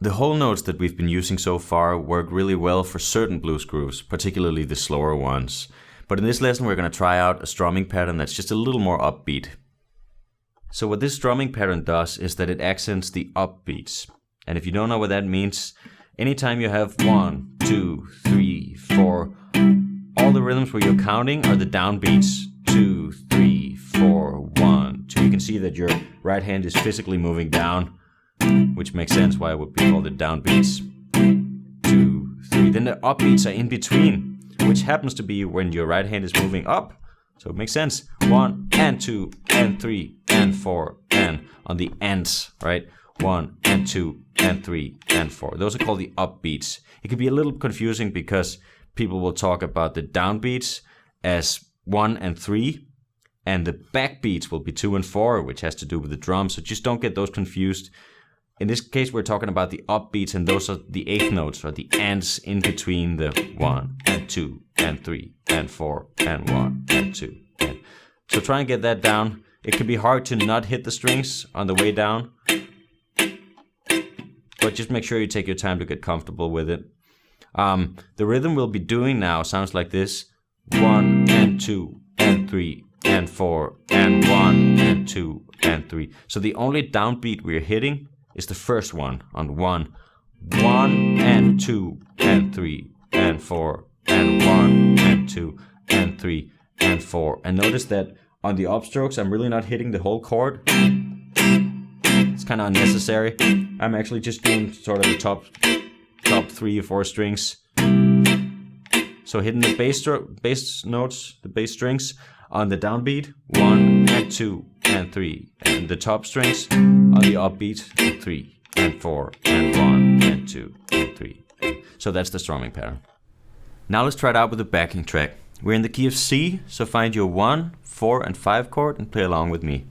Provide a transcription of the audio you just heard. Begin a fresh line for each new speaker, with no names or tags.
The whole notes that we've been using so far work really well for certain blues grooves, particularly the slower ones. But in this lesson we're going to try out a strumming pattern that's just a little more upbeat. So what this strumming pattern does is that it accents the upbeats. And if you don't know what that means, anytime you have 1, 2, 3, 4, all the rhythms where you're counting are the downbeats. 2, 3, 4, 1, 2. You can see that your right hand is physically moving down, which makes sense why it would be called the downbeats. 2, 3. Then the upbeats are in between, which happens to be when your right hand is moving up. So it makes sense. 1 and 2 and 3 and 4 and on the ends, right? 1 and 2 and 3 and 4. Those are called the upbeats. It can be a little confusing because people will talk about the downbeats as 1 and 3, and the backbeats will be 2 and 4, which has to do with the drums. So just don't get those confused. In this case, we're talking about the upbeats, and those are the eighth notes, or the ands in between the 1 and 2 and 3 and 4 and 1 and 2. And so try and get that down. It can be hard to not hit the strings on the way down, but just make sure you take your time to get comfortable with it. The rhythm we'll be doing now sounds like this: 1 and 2 and 3 and 4 and 1 and 2 and 3. So the only downbeat we're hitting is the first one on 1. 1 and 2 and 3 and 4 and 1 and 2 and 3 and 4. And notice that on the upstrokes I'm really not hitting the whole chord. It's kind of unnecessary. I'm actually just doing sort of the top 3 or 4 strings. So hitting the bass notes, the bass strings on the downbeat, 1 and 2 and 3, and the top strings on the upbeat, 3 and 4 and 1 and 2 and 3. So that's the strumming pattern. Now let's try it out with the backing track. We're in the key of C, so find your 1, 4 and 5 chord and play along with me.